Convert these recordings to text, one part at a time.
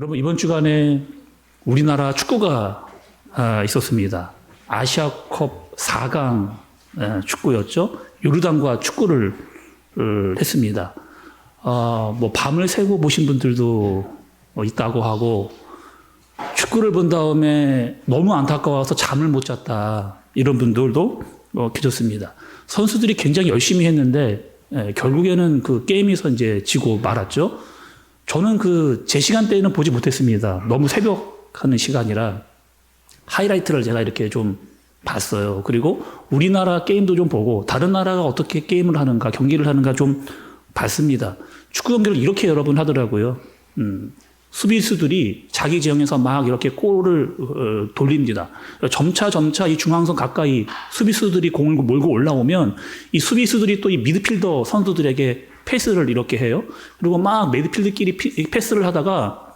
여러분, 이번 주간에 우리나라 축구가 있었습니다. 아시아컵 4강 축구였죠. 요르단과 축구를 했습니다. 뭐 밤을 새고 보신 분들도 있다고 하고, 축구를 본 다음에 너무 안타까워서 잠을 못 잤다, 이런 분들도 계셨습니다. 선수들이 굉장히 열심히 했는데 결국에는 그 게임에서 이제 지고 말았죠. 저는 제 시간대에는 보지 못했습니다. 너무 새벽 하는 시간이라 하이라이트를 제가 이렇게 좀 봤어요. 그리고 우리나라 게임도 좀 보고 다른 나라가 어떻게 게임을 하는가, 경기를 하는가 좀 봤습니다. 축구 경기를 이렇게 여러 번 하더라고요. 수비수들이 자기 지형에서 막 이렇게 골을 돌립니다. 점차 이 중앙선 가까이 수비수들이 공을 몰고 올라오면 이 수비수들이 또 이 미드필더 선수들에게 패스를 이렇게 해요. 그리고 막 미드필더끼리 패스를 하다가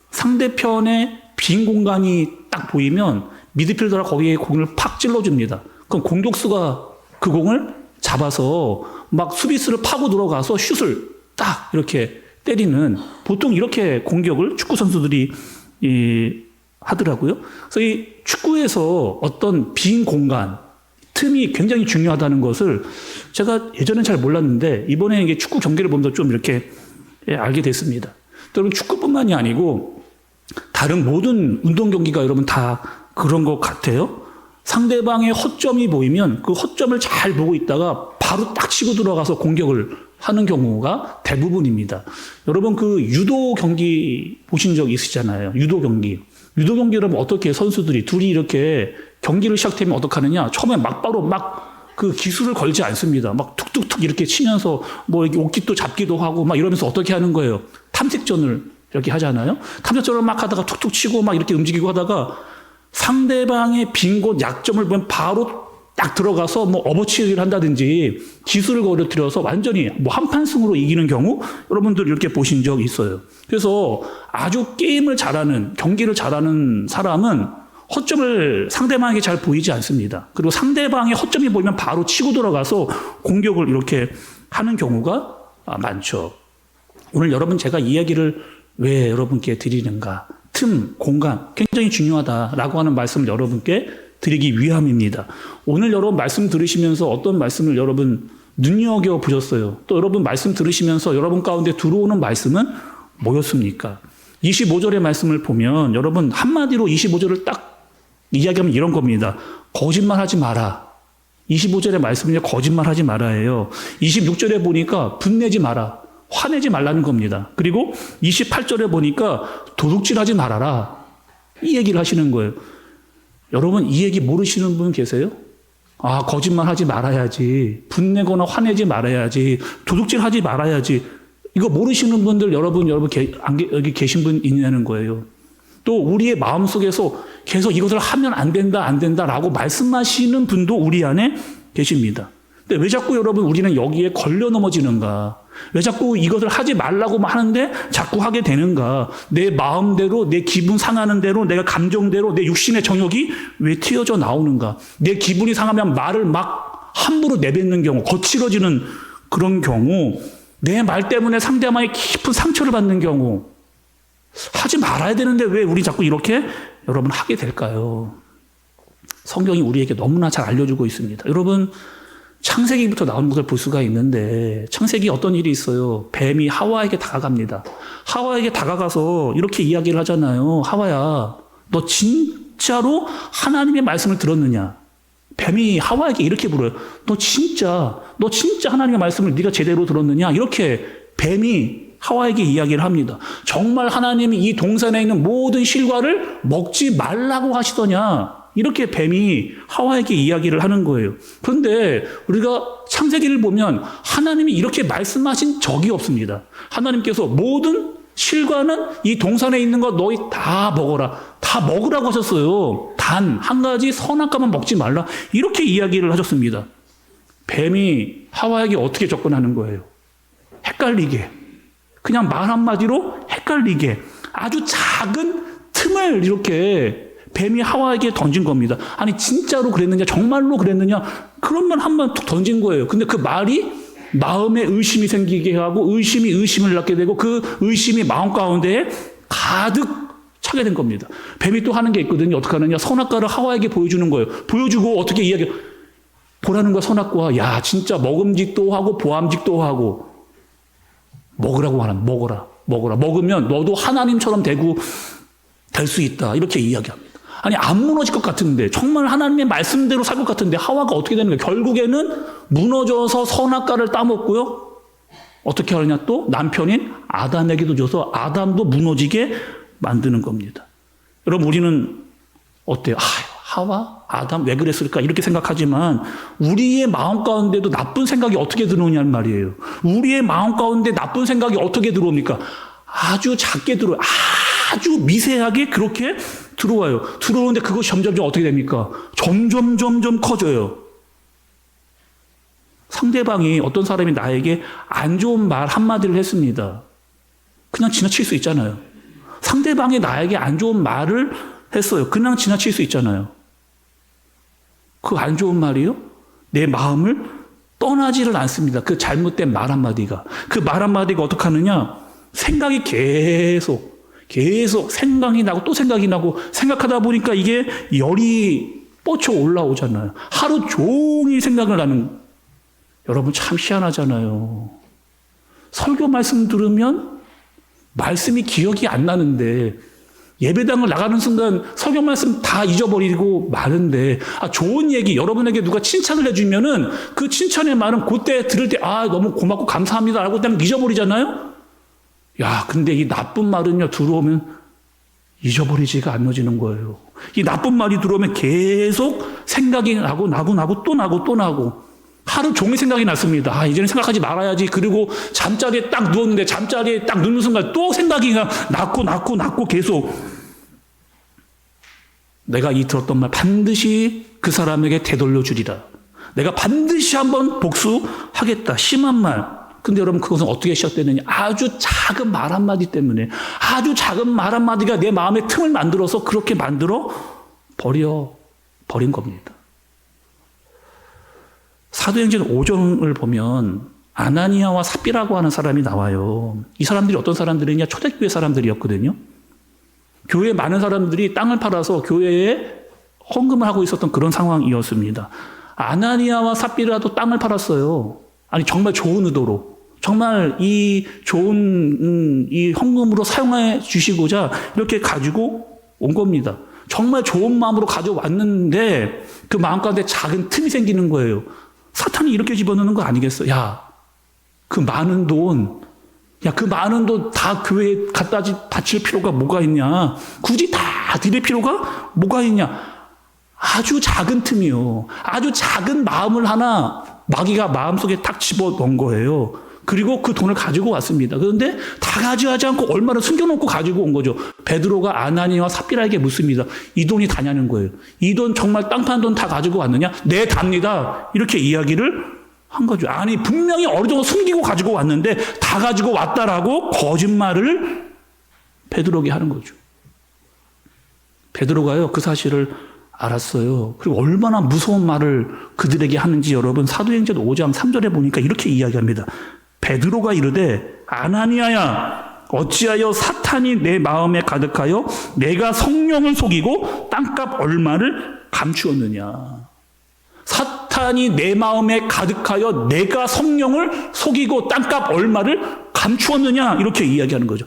상대편의 빈 공간이 딱 보이면 미드필더가 거기에 공을 팍 찔러줍니다. 그럼 공격수가 그 공을 잡아서 막 수비수를 파고 들어가서 슛을 딱 이렇게 때리는, 보통 이렇게 공격을 축구 선수들이 하더라고요. 그래서 이 축구에서 어떤 빈 공간, 틈이 굉장히 중요하다는 것을 제가 예전엔 잘 몰랐는데 이번에 이게 축구 경기를 보면서 좀 이렇게 알게 됐습니다. 여러분, 축구뿐만이 아니고 다른 모든 운동 경기가 여러분 다 그런 것 같아요. 상대방의 허점이 보이면 그 허점을 잘 보고 있다가 바로 딱 치고 들어가서 공격을 하는 경우가 대부분입니다. 여러분, 유도 경기 보신 적 있으시잖아요. 유도 경기. 유도 경기 여러분, 어떻게 선수들이 둘이 이렇게 경기를 시작되면 어떻게 하느냐. 처음에 바로 그 기술을 걸지 않습니다. 막 툭툭툭 이렇게 치면서 뭐 이렇게 옷깃도 잡기도 하고 막 이러면서 어떻게 하는 거예요. 탐색전을 이렇게 하잖아요. 탐색전을 막 하다가 툭툭 치고 막 이렇게 움직이고 하다가 상대방의 빈 곳 약점을 보면 바로 딱 들어가서 뭐 업어치기를 한다든지 기술을 거려들여서 완전히 뭐 한판승으로 이기는 경우 여러분들 이렇게 보신 적 있어요. 그래서 아주 게임을 잘하는, 경기를 잘하는 사람은 허점을 상대방에게 잘 보이지 않습니다. 그리고 상대방의 허점이 보이면 바로 치고 들어가서 공격을 이렇게 하는 경우가 많죠. 오늘 여러분, 제가 이야기를 왜 여러분께 드리는가? 틈, 공간 굉장히 중요하다라고 하는 말씀을 여러분께 드리기 위함입니다. 오늘 여러분 말씀 들으시면서 어떤 말씀을 여러분 눈여겨보셨어요? 또 여러분 말씀 들으시면서 여러분 가운데 들어오는 말씀은 뭐였습니까? 25절의 말씀을 보면 여러분 한마디로 25절을 딱 이야기하면 이런 겁니다. 거짓말하지 마라. 25절의 말씀은요, 거짓말하지 마라예요. 26절에 보니까 분내지 마라. 화내지 말라는 겁니다. 그리고 28절에 보니까 도둑질하지 말아라. 이 얘기를 하시는 거예요. 여러분, 이 얘기 모르시는 분 계세요? 거짓말하지 말아야지. 분내거나 화내지 말아야지. 도둑질하지 말아야지. 이거 모르시는 분들 여러분 여기 계신 분 있냐는 거예요. 또 우리의 마음속에서 계속 이것을 하면 안 된다라고 말씀하시는 분도 우리 안에 계십니다. 근데 왜 자꾸 여러분 우리는 여기에 걸려 넘어지는가? 왜 자꾸 이것을 하지 말라고 하는데 자꾸 하게 되는가? 내 마음대로, 내 기분 상하는 대로, 내가 감정대로, 내 육신의 정욕이 왜 튀어져 나오는가? 내 기분이 상하면 말을 막 함부로 내뱉는 경우, 거칠어지는 그런 경우, 내 말 때문에 상대방의 깊은 상처를 받는 경우, 하지 말아야 되는데 왜 우리 자꾸 이렇게 여러분 하게 될까요? 성경이 우리에게 너무나 잘 알려주고 있습니다. 여러분, 창세기부터 나오는 것을 볼 수가 있는데, 창세기 어떤 일이 있어요? 뱀이 하와에게 다가갑니다. 하와에게 다가가서 이렇게 이야기를 하잖아요. 하와야, 너 진짜로 하나님의 말씀을 들었느냐? 뱀이 하와에게 이렇게 물어요. 너 진짜 하나님의 말씀을 네가 제대로 들었느냐? 이렇게 뱀이 하와에게 이야기를 합니다. 정말 하나님이 이 동산에 있는 모든 실과를 먹지 말라고 하시더냐? 이렇게 뱀이 하와에게 이야기를 하는 거예요. 그런데 우리가 창세기를 보면 하나님이 이렇게 말씀하신 적이 없습니다. 하나님께서 모든 실과는 이 동산에 있는 거 너희 다 먹어라. 다 먹으라고 하셨어요. 단 한 가지 선악과만 먹지 말라. 이렇게 이야기를 하셨습니다. 뱀이 하와에게 어떻게 접근하는 거예요? 헷갈리게. 그냥 말 한마디로 헷갈리게. 아주 작은 틈을 이렇게 뱀이 하와에게 던진 겁니다. 아니, 진짜로 그랬느냐? 정말로 그랬느냐? 그런 말 한 번 툭 던진 거예요. 근데 그 말이 마음에 의심이 생기게 하고 의심이 의심을 낳게 되고 그 의심이 마음 가운데에 가득 차게 된 겁니다. 뱀이 또 하는 게 있거든요. 어떻게 하느냐? 선악과를 하와에게 보여주는 거예요. 보여주고 어떻게 이야기, 보라는 거야, 선악과. 야, 진짜 먹음직도 하고 보암직도 하고. 먹으라고 하는, 먹어라. 먹으면 너도 하나님처럼 되고 될 수 있다. 이렇게 이야기합니다. 아니, 안 무너질 것 같은데, 정말 하나님의 말씀대로 살 것 같은데, 하와가 어떻게 되는 거예요? 결국에는 무너져서 선악과를 따먹고요. 어떻게 하느냐? 또 남편인 아담에게도 줘서 아담도 무너지게 만드는 겁니다. 여러분, 우리는 어때요? 하와? 아담? 왜 그랬을까? 이렇게 생각하지만 우리의 마음 가운데도 나쁜 생각이 어떻게 들어오냐는 말이에요. 우리의 마음 가운데 나쁜 생각이 어떻게 들어옵니까? 아주 작게 들어와요. 아주 미세하게 그렇게 들어와요. 들어오는데 그것이 점점 어떻게 됩니까? 점점 커져요. 상대방이, 어떤 사람이 나에게 안 좋은 말 한마디를 했습니다. 그냥 지나칠 수 있잖아요. 상대방이 나에게 안 좋은 말을 했어요. 그냥 지나칠 수 있잖아요. 그 안 좋은 말이요? 내 마음을 떠나지를 않습니다. 그 잘못된 말 한마디가. 그 말 한마디가 어떻게 하느냐? 생각이 계속 생각이 나고 또 생각이 나고 생각하다 보니까 이게 열이 뻗쳐 올라오잖아요. 하루 종일 생각을 하는. 여러분, 참 희한하잖아요. 설교 말씀 들으면 말씀이 기억이 안 나는데 예배당을 나가는 순간 설교 말씀 다 잊어버리고 마는데, 좋은 얘기, 여러분에게 누가 칭찬을 해주면은 그 칭찬의 말은 그때 들을 때, 너무 고맙고 감사합니다 라고 딱 잊어버리잖아요? 야, 근데 이 나쁜 말은요, 들어오면 잊어버리지가 않아지는 거예요. 이 나쁜 말이 들어오면 계속 생각이 나고 또 나고. 하루 종일 생각이 났습니다. 이제는 생각하지 말아야지. 그리고 잠자리에 딱 누웠는데 잠자리에 딱 눕는 순간 또 생각이 났고 계속. 내가 이 들었던 말 반드시 그 사람에게 되돌려 주리라. 내가 반드시 한번 복수하겠다. 심한 말. 근데 여러분, 그것은 어떻게 시작되느냐? 아주 작은 말 한마디 때문에, 아주 작은 말 한마디가 내 마음에 틈을 만들어서 그렇게 만들어 버린 겁니다. 사도행전 5장을 보면 아나니아와 삽비라고 하는 사람이 나와요. 이 사람들이 어떤 사람들이냐? 초대교회 사람들이었거든요. 교회에 많은 사람들이 땅을 팔아서 교회에 헌금을 하고 있었던 그런 상황이었습니다. 아나니아와 삽비라도 땅을 팔았어요. 아니, 정말 좋은 의도로. 정말 이 좋은 이 헌금으로 사용해 주시고자 이렇게 가지고 온 겁니다. 정말 좋은 마음으로 가져왔는데 그 마음 가운데 작은 틈이 생기는 거예요. 사탄이 이렇게 집어넣는 거 아니겠어? 그 많은 돈 다 교회에 갖다 바칠 필요가 뭐가 있냐? 굳이 다 드릴 필요가 뭐가 있냐? 아주 작은 틈이요. 아주 작은 마음을 하나 마귀가 마음속에 딱 집어넣은 거예요. 그리고 그 돈을 가지고 왔습니다. 그런데 다 가져가지 않고 얼마나 숨겨놓고 가지고 온 거죠. 베드로가 아나니아와 삽비라에게 묻습니다. 이 돈이 다냐는 거예요. 이 돈 정말 땅 파는 돈 다 가지고 왔느냐? 네, 답니다. 이렇게 이야기를 한 거죠. 아니, 분명히 어느 정도 숨기고 가지고 왔는데 다 가지고 왔다라고 거짓말을 베드로에게 하는 거죠. 베드로가요, 그 사실을 알았어요. 그리고 얼마나 무서운 말을 그들에게 하는지 여러분, 사도행전 5장 3절에 보니까 이렇게 이야기합니다. 베드로가 이르되 아나니아야, 어찌하여 사탄이 내 마음에 가득하여 내가 성령을 속이고 땅값 얼마를 감추었느냐. 사탄이 내 마음에 가득하여 내가 성령을 속이고 땅값 얼마를 감추었느냐, 이렇게 이야기하는 거죠.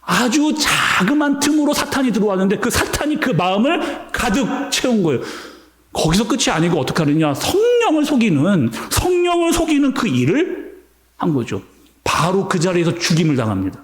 아주 자그만 틈으로 사탄이 들어왔는데 그 사탄이 그 마음을 가득 채운 거예요. 거기서 끝이 아니고 어떻게 하느냐? 성령을 속이는 그 일을 한 거죠. 바로 그 자리에서 죽임을 당합니다.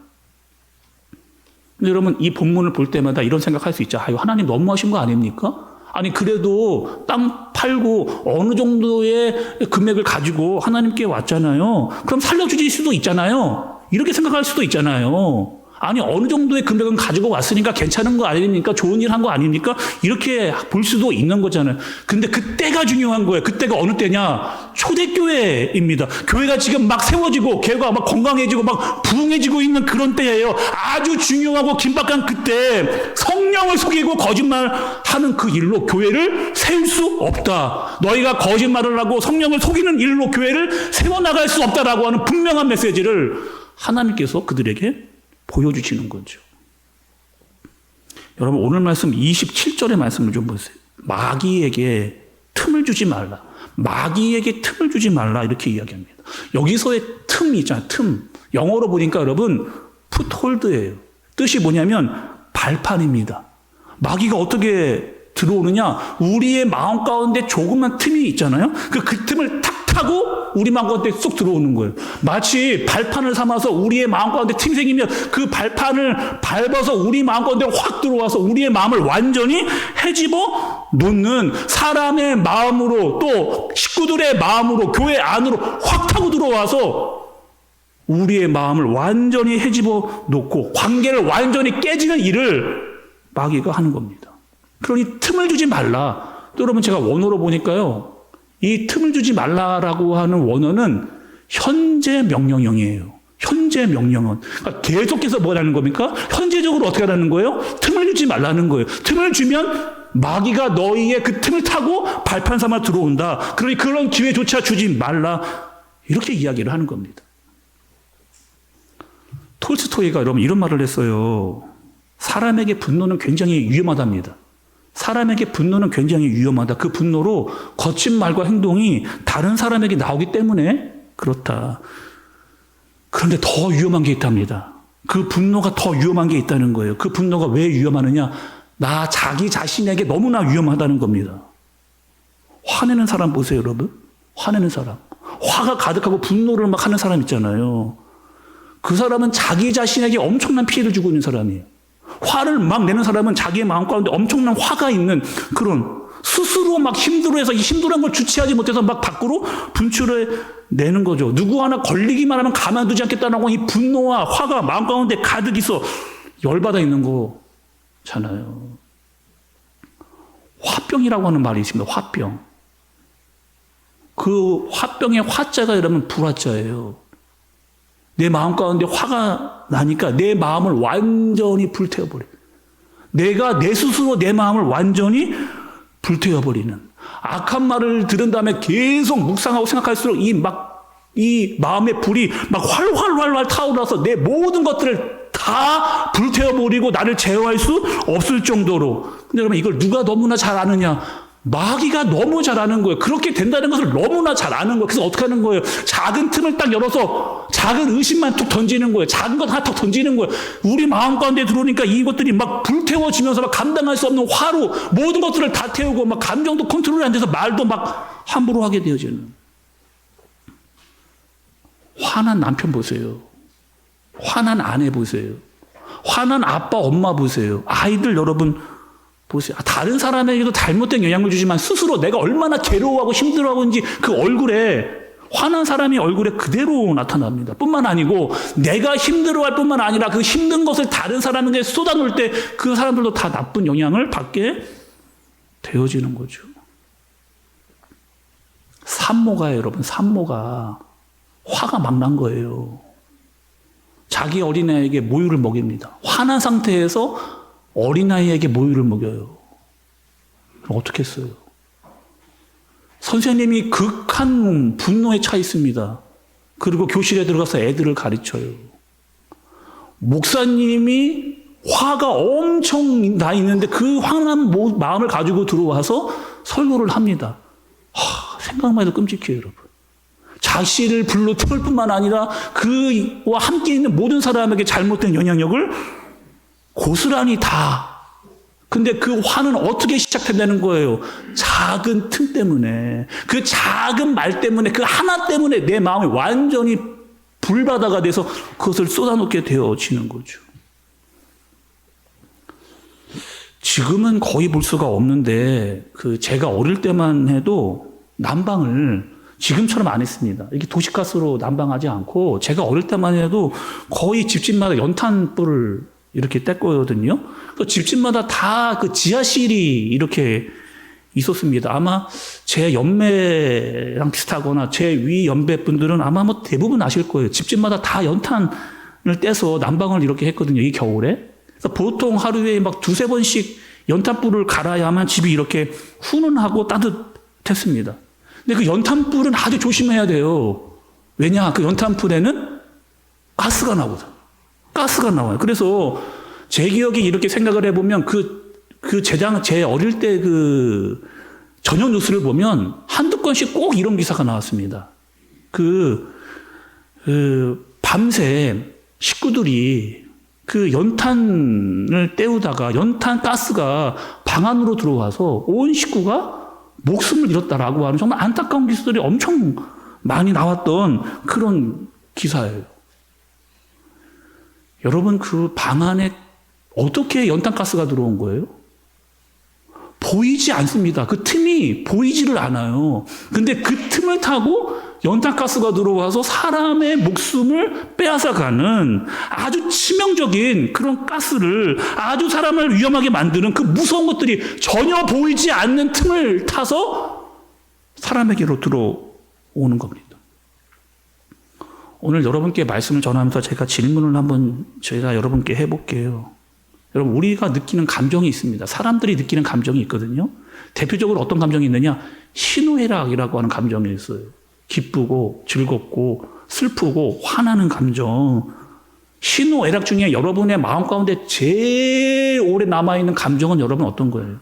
근데 여러분, 이 본문을 볼 때마다 이런 생각할 수 있죠. 하나님 너무하신 거 아닙니까? 아니, 그래도 땅 팔고 어느 정도의 금액을 가지고 하나님께 왔잖아요. 그럼 살려주실 수도 있잖아요. 이렇게 생각할 수도 있잖아요. 아니, 어느 정도의 금액은 가지고 왔으니까 괜찮은 거 아닙니까? 좋은 일 한 거 아닙니까? 이렇게 볼 수도 있는 거잖아요. 근데 그때가 중요한 거예요. 그때가 어느 때냐? 초대교회입니다. 교회가 지금 막 세워지고, 교회가 막 건강해지고, 막 부흥해지고 있는 그런 때예요. 아주 중요하고 긴박한 그때 성령을 속이고 거짓말하는 그 일로 교회를 세울 수 없다. 너희가 거짓말을 하고 성령을 속이는 일로 교회를 세워나갈 수 없다라고 하는 분명한 메시지를 하나님께서 그들에게 보여주시는 거죠. 여러분 오늘 말씀 27절의 말씀을 좀 보세요. 마귀에게 틈을 주지 말라. 마귀에게 틈을 주지 말라 이렇게 이야기합니다. 여기서의 틈이 있잖아요. 틈. 영어로 보니까 여러분 풋홀드예요. 뜻이 뭐냐면 발판입니다. 마귀가 어떻게 들어오느냐? 우리의 마음 가운데 조그만 틈이 있잖아요. 그 틈을 탁 타고 우리 마음 가운데 쏙 들어오는 거예요. 마치 발판을 삼아서 우리의 마음 가운데 틈이 생기면 그 발판을 밟아서 우리 마음 가운데 확 들어와서 우리의 마음을 완전히 헤집어 놓는, 사람의 마음으로 또 식구들의 마음으로 교회 안으로 확 타고 들어와서 우리의 마음을 완전히 헤집어 놓고 관계를 완전히 깨지는 일을 마귀가 하는 겁니다. 그러니 틈을 주지 말라. 또 여러분 제가 원어로 보니까요. 이 틈을 주지 말라라고 하는 원어는 현재 명령형이에요. 현재 명령은. 그러니까 계속해서 뭐라는 겁니까? 현재적으로 어떻게 하라는 거예요? 틈을 주지 말라는 거예요. 틈을 주면 마귀가 너희의 그 틈을 타고 발판 삼아 들어온다. 그러니 그런 기회조차 주지 말라. 이렇게 이야기를 하는 겁니다. 톨스토이가 여러분 이런 말을 했어요. 사람에게 분노는 굉장히 위험하답니다. 사람에게 분노는 굉장히 위험하다. 그 분노로 거친 말과 행동이 다른 사람에게 나오기 때문에 그렇다. 그런데 더 위험한 게 있답니다. 그 분노가 더 위험한 게 있다는 거예요. 그 분노가 왜 위험하느냐? 자기 자신에게 너무나 위험하다는 겁니다. 화내는 사람 보세요, 여러분. 화내는 사람. 화가 가득하고 분노를 막 하는 사람 있잖아요. 그 사람은 자기 자신에게 엄청난 피해를 주고 있는 사람이에요. 화를 막 내는 사람은 자기의 마음 가운데 엄청난 화가 있는 그런, 스스로 막 힘들어해서 이 힘들어한 걸 주체하지 못해서 막 밖으로 분출해 내는 거죠. 누구 하나 걸리기만 하면 가만두지 않겠다는 이 분노와 화가 마음 가운데 가득 있어 열받아 있는 거잖아요. 화병이라고 하는 말이 있습니다. 화병. 그 화병의 화자가 여러분 불화자예요. 내 마음 가운데 화가 나니까 내 마음을 완전히 불태워버려요. 내가 내 스스로 내 마음을 완전히 불태워버리는, 악한 말을 들은 다음에 계속 묵상하고 생각할수록 이 마음의 불이 막 활활 타오르서 내 모든 것들을 다 불태워버리고 나를 제어할 수 없을 정도로. 근데 여러분 이걸 누가 너무나 잘 아느냐? 마귀가 너무 잘 아는 거예요. 그렇게 된다는 것을 너무나 잘 아는 거예요. 그래서 어떻게 하는 거예요? 작은 틈을 딱 열어서 작은 의심만 툭 던지는 거예요. 작은 것 하나 툭 던지는 거예요. 우리 마음 가운데 들어오니까 이것들이 막 불태워지면서 막 감당할 수 없는 화로 모든 것들을 다 태우고 막 감정도 컨트롤이 안 돼서 말도 막 함부로 하게 되어지는. 화난 남편 보세요. 화난 아내 보세요. 화난 아빠, 엄마 보세요. 아이들 여러분 보세요. 다른 사람에게도 잘못된 영향을 주지만 스스로 내가 얼마나 괴로워하고 힘들어하고 있는지 그 얼굴에, 화난 사람이 얼굴에 그대로 나타납니다. 뿐만 아니고 내가 힘들어할 뿐만 아니라 그 힘든 것을 다른 사람에게 쏟아놓을 때 그 사람들도 다 나쁜 영향을 받게 되어지는 거죠. 산모가 여러분, 산모가 화가 막 난 거예요. 자기 어린아이에게 모유를 먹입니다. 화난 상태에서 어린아이에게 모유를 먹여요. 그럼 어떻게 했어요? 선생님이 극한 분노에 차 있습니다. 그리고 교실에 들어가서 애들을 가르쳐요. 목사님이 화가 엄청 나 있는데 그 화난 마음을 가지고 들어와서 설교를 합니다. 생각만 해도 끔찍해요, 여러분. 자신을 불러 태울 뿐만 아니라 그와 함께 있는 모든 사람에게 잘못된 영향력을 고스란히 다. 근데 그 화는 어떻게 시작된다는 거예요? 작은 틈 때문에, 그 작은 말 때문에, 그 하나 때문에 내 마음이 완전히 불바다가 돼서 그것을 쏟아놓게 되어지는 거죠. 지금은 거의 볼 수가 없는데 제가 어릴 때만 해도 난방을 지금처럼 안 했습니다. 이게 도시가스로 난방하지 않고 제가 어릴 때만 해도 거의 집집마다 연탄불을 이렇게 뗐거든요. 집집마다 다 그 지하실이 이렇게 있었습니다. 아마 제 연배랑 비슷하거나 제 위 연배 분들은 아마 대부분 아실 거예요. 집집마다 다 연탄을 떼서 난방을 이렇게 했거든요. 이 겨울에. 그래서 보통 하루에 막 2-3번씩 연탄불을 갈아야만 집이 이렇게 훈훈하고 따뜻했습니다. 근데 그 연탄불은 아주 조심해야 돼요. 왜냐? 그 연탄불에는 가스가 나거든. 가스가 나와요. 그래서 제 기억에 이렇게 생각을 해보면 제 어릴 때 저녁 뉴스를 보면 한두 건씩 꼭 이런 기사가 나왔습니다. 밤새 식구들이 연탄을 때우다가 연탄 가스가 방 안으로 들어와서 온 식구가 목숨을 잃었다라고 하는 정말 안타까운 기사들이 엄청 많이 나왔던 그런 기사예요. 여러분, 그 방 안에 어떻게 연탄 가스가 들어온 거예요? 보이지 않습니다. 그 틈이 보이지를 않아요. 근데 그 틈을 타고 연탄가스가 들어와서 사람의 목숨을 빼앗아가는 아주 치명적인 그런 가스를, 아주 사람을 위험하게 만드는 그 무서운 것들이 전혀 보이지 않는 틈을 타서 사람에게로 들어오는 겁니다. 오늘 여러분께 말씀을 전하면서 제가 질문을 한번 제가 여러분께 해볼게요. 여러분, 우리가 느끼는 감정이 있습니다. 사람들이 느끼는 감정이 있거든요. 대표적으로 어떤 감정이 있느냐? 희노애락이라고 하는 감정이 있어요. 기쁘고 즐겁고 슬프고 화나는 감정. 희노애락 중에 여러분의 마음 가운데 제일 오래 남아있는 감정은 여러분 어떤 거예요?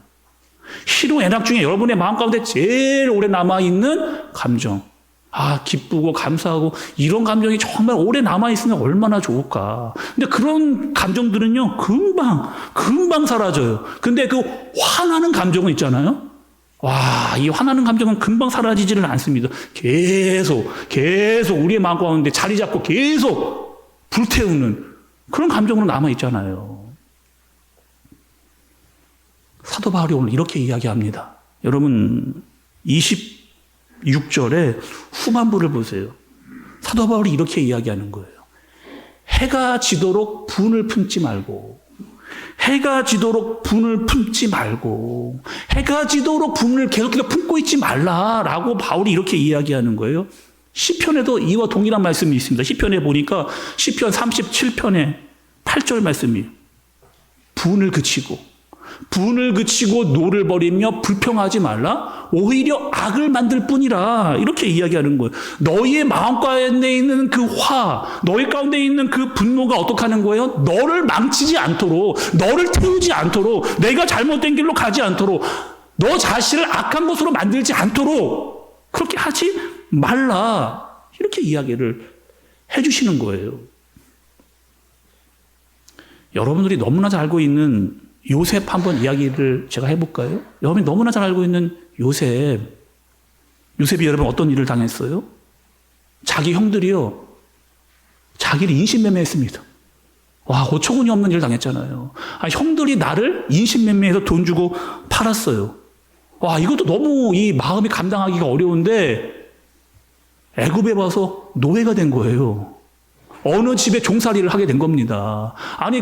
희노애락 중에 여러분의 마음 가운데 제일 오래 남아있는 감정. 기쁘고 감사하고 이런 감정이 정말 오래 남아있으면 얼마나 좋을까. 근데 그런 감정들은요, 금방 사라져요. 근데 그 화나는 감정은 있잖아요. 이 화나는 감정은 금방 사라지지는 않습니다. 계속 우리의 마음 가운데 자리 잡고 계속 불태우는 그런 감정으로 남아있잖아요. 사도 바울이 오늘 이렇게 이야기합니다. 여러분, 26절에 후반부를 보세요. 사도 바울이 이렇게 이야기하는 거예요. 해가 지도록 분을 품지 말고, 해가 지도록 분을 계속해서 품고 있지 말라라고 바울이 이렇게 이야기하는 거예요. 시편에도 이와 동일한 말씀이 있습니다. 시편에 보니까 시편 37편에 8절 말씀이 분을 그치고 노를 버리며 불평하지 말라. 오히려 악을 만들 뿐이라. 이렇게 이야기하는 거예요. 너희의 마음 가운데 있는 그 너희 가운데 있는 그 분노가 어떻게 하는 거예요? 너를 망치지 않도록, 너를 태우지 않도록, 내가 잘못된 길로 가지 않도록, 너 자신을 악한 것으로 만들지 않도록 그렇게 하지 말라. 이렇게 이야기를 해주시는 거예요. 여러분들이 너무나 잘 알고 있는 요셉 한번 이야기를 제가 해볼까요? 여러분이 너무나 잘 알고 있는 요셉이 여러분 어떤 일을 당했어요? 자기 형들이요, 자기를 인신매매했습니다. 어처구니 없는 일을 당했잖아요. 형들이 나를 인신매매해서 돈 주고 팔았어요. 이것도 너무 이 마음이 감당하기가 어려운데 애굽에 와서 노예가 된 거예요. 어느 집에 종살이를 하게 된 겁니다.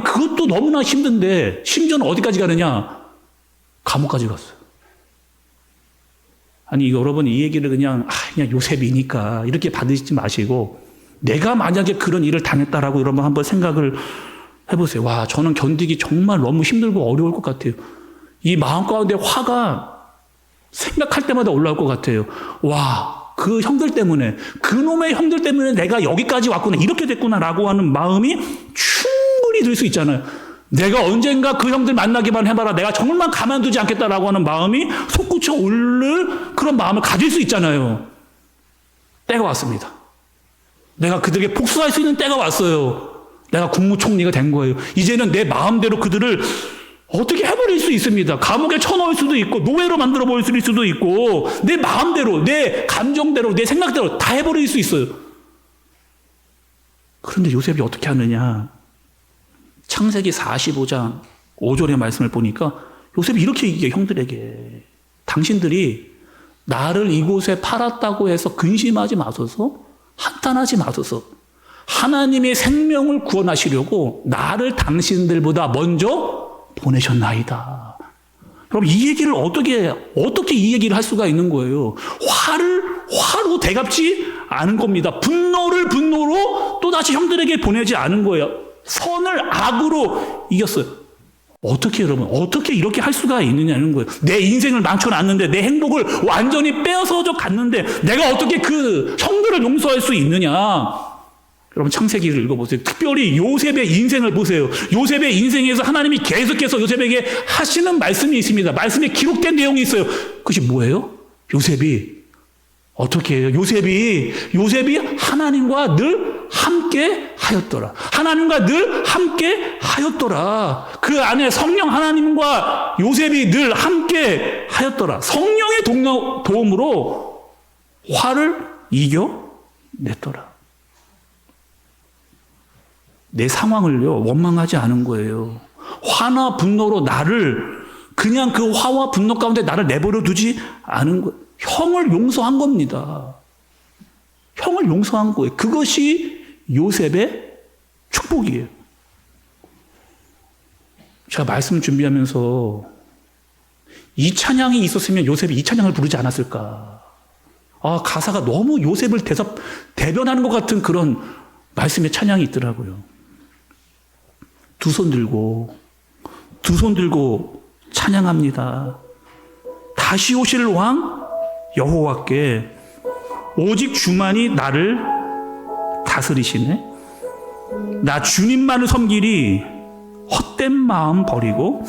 그것도 너무나 힘든데 심지어는 어디까지 가느냐? 감옥까지 갔어요. 여러분, 이 얘기를 그냥 요셉이니까 이렇게 받으시지 마시고, 내가 만약에 그런 일을 당했다라고 여러분 한번 생각을 해보세요. 저는 견디기 정말 너무 힘들고 어려울 것 같아요. 이 마음 가운데 화가 생각할 때마다 올라올 것 같아요. 그 형들 때문에, 그놈의 형들 때문에 내가 여기까지 왔구나, 이렇게 됐구나라고 하는 마음이 충분히 들 수 있잖아요. 내가 언젠가 그 형들 만나기만 해봐라, 내가 정말 가만두지 않겠다라고 하는 마음이 솟구쳐 오를 그런 마음을 가질 수 있잖아요. 때가 왔습니다. 내가 그들에게 복수할 수 있는 때가 왔어요. 내가 국무총리가 된 거예요. 이제는 내 마음대로 그들을 어떻게 해버릴 수 있습니다. 감옥에 쳐넣을 수도 있고, 노예로 만들어 버릴 수도 있고, 내 마음대로, 내 감정대로, 내 생각대로 다 해버릴 수 있어요. 그런데 요셉이 어떻게 하느냐? 창세기 45장 5절의 말씀을 보니까 요셉이 이렇게 얘기해요, 형들에게. 당신들이 나를 이곳에 팔았다고 해서 근심하지 마소서, 한탄하지 마소서. 하나님의 생명을 구원하시려고 나를 당신들보다 먼저 보내셨나이다. 여러분, 이 얘기를 어떻게 이 얘기를 할 수가 있는 거예요? 화로 대갚지 않은 겁니다. 분노를 분노로 또다시 형들에게 보내지 않은 거예요. 선을 악으로 이겼어요. 여러분, 어떻게 이렇게 할 수가 있느냐는 거예요. 내 인생을 망쳐놨는데, 내 행복을 완전히 빼앗아져 갔는데, 내가 어떻게 그 형들을 용서할 수 있느냐? 여러분 창세기를 읽어보세요. 특별히 요셉의 인생을 보세요. 요셉의 인생에서 하나님이 계속해서 요셉에게 하시는 말씀이 있습니다. 말씀에 기록된 내용이 있어요. 그것이 뭐예요? 요셉이 어떻게 해요? 요셉이 하나님과 늘 함께 하였더라. 하나님과 늘 함께 하였더라. 그 안에 성령 하나님과 요셉이 늘 함께 하였더라. 성령의 도움으로 화를 이겨냈더라. 내 상황을요, 원망하지 않은 거예요. 화나 분노로 나를, 그냥 그 화와 분노 가운데 나를 내버려 두지 않은 거예요. 형을 용서한 겁니다. 형을 용서한 거예요. 그것이 요셉의 축복이에요. 제가 말씀 준비하면서 이 찬양이 있었으면 요셉이 이 찬양을 부르지 않았을까. 가사가 너무 요셉을 대변하는 것 같은 그런 말씀의 찬양이 있더라고요. 두 손 들고 찬양합니다. 다시 오실 왕 여호와께 오직 주만이 나를 다스리시네. 나 주님만을 섬기리. 헛된 마음 버리고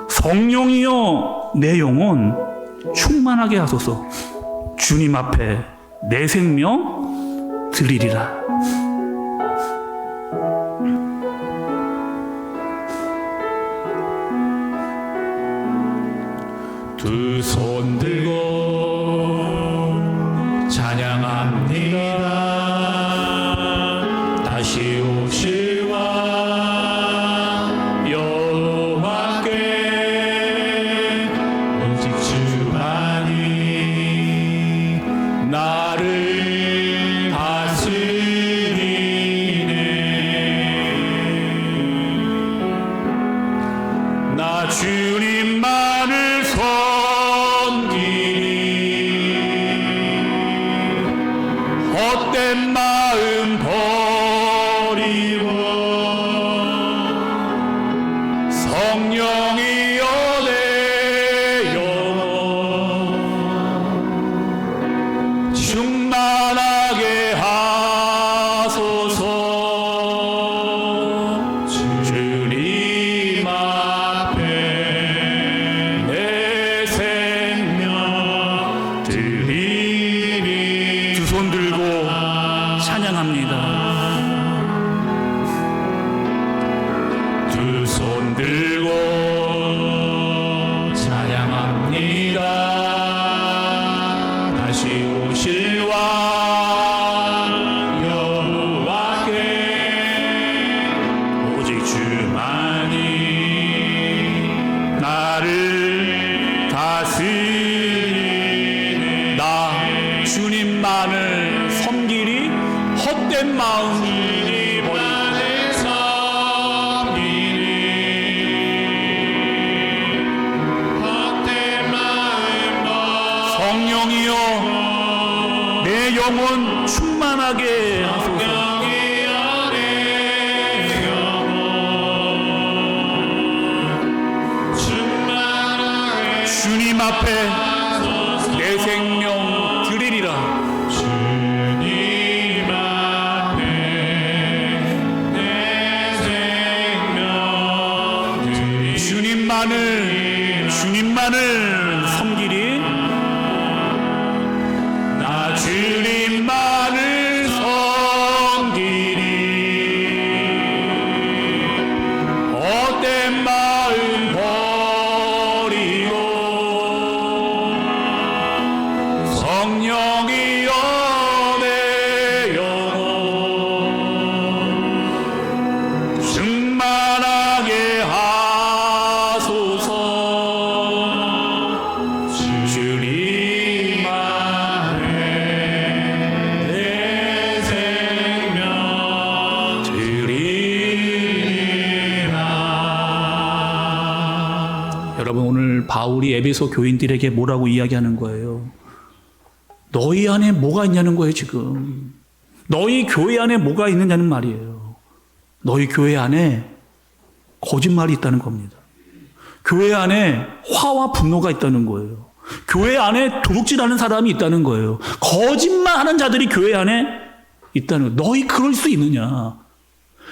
성령이여 내 영혼 충만하게 하소서. 주님 앞에 내 생명 드리리라. 두 손 들고 찬양합니다. 다시 오실 왕 여호와께 오직 주만이 나를 다스리네. 나 주님만을 헛된 마음 버리고 성령이여 내 영혼 충만하게 하소서. 주님 앞에 내 생명 드리리. 두 손 들고 찬양합니다. 두 손 들고 찬양합니다. 다시 오실 왕 여호와께 오직 주만이 나를 다스리네. 나 주님만을 섬기리. 헛된 마음 성령이여 내 영혼 충만하게 하소서. 주님 앞에 내 생명 드리리라. 주님만을 섬기리. 나 주님만을 섬기리. 헛된 마음 버리고 성령이여 내 영혼 충만하게 하소서. 주님 앞에 내 생명 드리리라. 여러분, 오늘 바울이 에베소 교인들에게 뭐라고 이야기하는 거예요? 너희 안에 뭐가 있냐는 거예요. 지금 너희 교회 안에 뭐가 있느냐는 말이에요. 너희 교회 안에 거짓말이 있다는 겁니다. 교회 안에 화와 분노가 있다는 거예요. 교회 안에 도둑질하는 사람이 있다는 거예요. 거짓말하는 자들이 교회 안에 있다는 거. 너희 그럴 수 있느냐?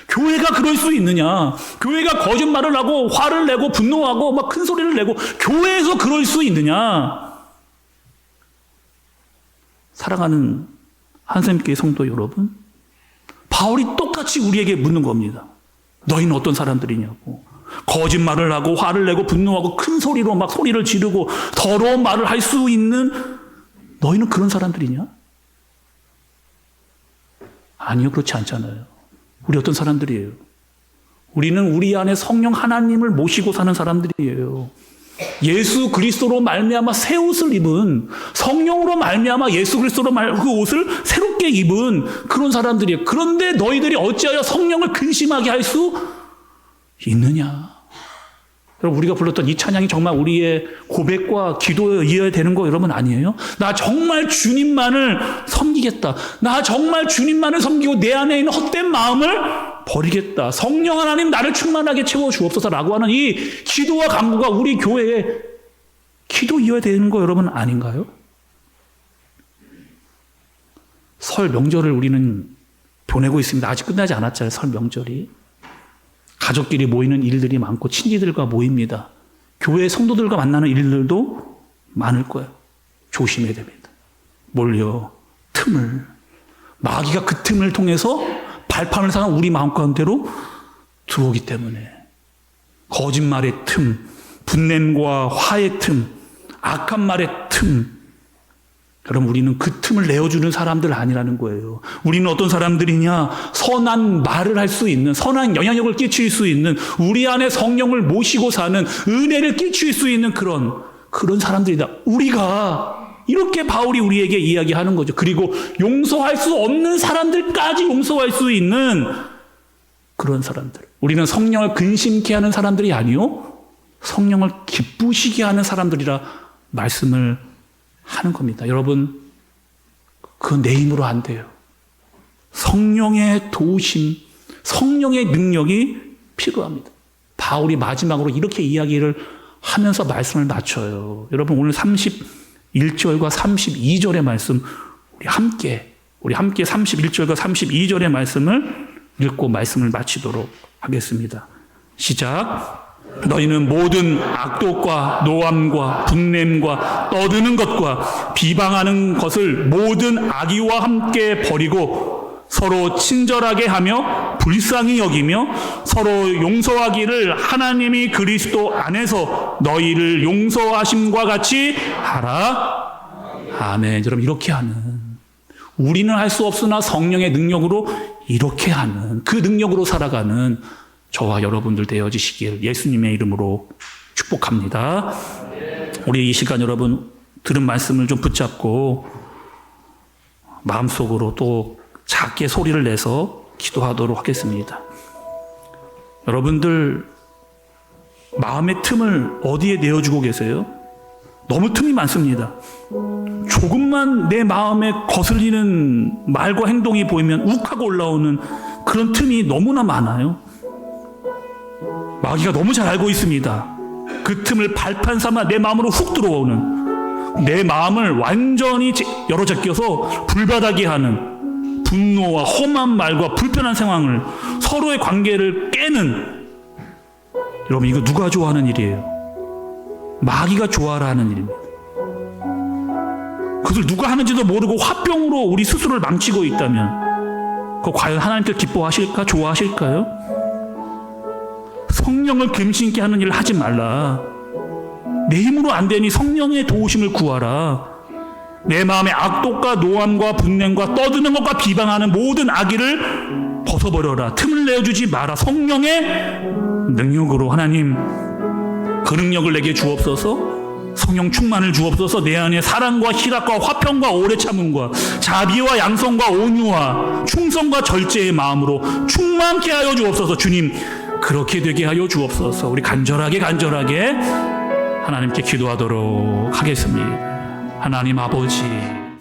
교회가 그럴 수 있느냐? 교회가 거짓말을 하고 화를 내고 분노하고 막 큰 소리를 내고 교회에서 그럴 수 있느냐? 사랑하는 한샘교회 성도 여러분, 바울이 똑같이 우리에게 묻는 겁니다. 너희는 어떤 사람들이냐고. 거짓말을 하고 화를 내고 분노하고 큰 소리로 막 소리를 지르고 더러운 말을 할 수 있는 너희는 그런 사람들이냐? 아니요, 그렇지 않잖아요. 우리 어떤 사람들이에요? 우리는 우리 안에 성령 하나님을 모시고 사는 사람들이에요. 예수 그리스도로 말미암아 새 옷을 입은, 성령으로 말미암아 예수 그리스도로 그 옷을 새롭게 입은 그런 사람들이에요. 그런데 너희들이 어찌하여 성령을 근심하게 할 수 있느냐? 여러분, 우리가 불렀던 이 찬양이 정말 우리의 고백과 기도에 이어야 되는 거 여러분 아니에요? 나 정말 주님만을 섬기겠다. 나 정말 주님만을 섬기고 내 안에 있는 헛된 마음을 버리겠다. 성령 하나님 나를 충만하게 채워주옵소서라고 하는 이 기도와 간구가 우리 교회에 기도 이어야 되는 거 여러분 아닌가요? 설 명절을 우리는 보내고 있습니다. 아직 끝나지 않았잖아요. 설 명절이. 가족끼리 모이는 일들이 많고 친지들과 모입니다. 교회 성도들과 만나는 일들도 많을 거예요. 조심해야 됩니다. 뭘요? 틈을. 마귀가 그 틈을 통해서 발판을 상한 우리 마음 가운데로 들어오기 때문에 거짓말의 틈, 분냄과 화의 틈, 악한 말의 틈. 그럼 우리는 그 틈을 내어주는 사람들 아니라는 거예요. 우리는 어떤 사람들이냐? 선한 말을 할 수 있는, 선한 영향력을 끼칠 수 있는, 우리 안에 성령을 모시고 사는, 은혜를 끼칠 수 있는 그런 사람들이다. 우리가 이렇게 바울이 우리에게 이야기하는 거죠. 그리고 용서할 수 없는 사람들까지 용서할 수 있는 그런 사람들. 우리는 성령을 근심케 하는 사람들이 아니요, 성령을 기쁘시게 하는 사람들이라 말씀을 하는 겁니다. 여러분, 그건 내 힘으로 안 돼요. 성령의 도우심, 성령의 능력이 필요합니다. 바울이 마지막으로 이렇게 이야기를 하면서 말씀을 마쳐요. 여러분, 오늘 31절과 32절의 말씀 우리 함께 31절과 32절의 말씀을 읽고 말씀을 마치도록 하겠습니다. 시작. 너희는 모든 악독과 노함과 분냄과 떠드는 것과 비방하는 것을 모든 악의와 함께 버리고 서로 친절하게 하며 불쌍히 여기며 서로 용서하기를 하나님이 그리스도 안에서 너희를 용서하심과 같이 하라. 아멘. 여러분, 이렇게 하는, 우리는 할 수 없으나 성령의 능력으로 이렇게 하는, 그 능력으로 살아가는 저와 여러분들 되어지시길 예수님의 이름으로 축복합니다. 우리 이 시간 여러분 들은 말씀을 좀 붙잡고 마음속으로 또 작게 소리를 내서 기도하도록 하겠습니다. 여러분들 마음의 틈을 어디에 내어주고 계세요? 너무 틈이 많습니다. 조금만 내 마음에 거슬리는 말과 행동이 보이면 욱하고 올라오는 그런 틈이 너무나 많아요. 마귀가 너무 잘 알고 있습니다. 그 틈을 발판 삼아 내 마음으로 훅 들어오는, 내 마음을 완전히 열어제껴서 불바다게 하는 분노와 험한 말과 불편한 상황을, 서로의 관계를 깨는, 여러분 이거 누가 좋아하는 일이에요? 마귀가 좋아라 하는 일입니다. 그것을 누가 하는지도 모르고 화병으로 우리 스스로를 망치고 있다면 그거 과연 하나님께 기뻐하실까? 좋아하실까요? 성령을 금신케 하는 일을 하지 말라. 내 힘으로 안 되니 성령의 도우심을 구하라. 내 마음의 악독과 노함과 분냄과 떠드는 것과 비방하는 모든 악의를 벗어버려라. 틈을 내어주지 마라. 성령의 능력으로 하나님 그 능력을 내게 주옵소서. 성령 충만을 주옵소서. 내 안에 사랑과 희락과 화평과 오래 참음과 자비와 양성과 온유와 충성과 절제의 마음으로 충만케 하여 주옵소서. 주님 그렇게 되게 하여 주옵소서. 우리 간절하게 하나님께 기도하도록 하겠습니다. 하나님 아버지,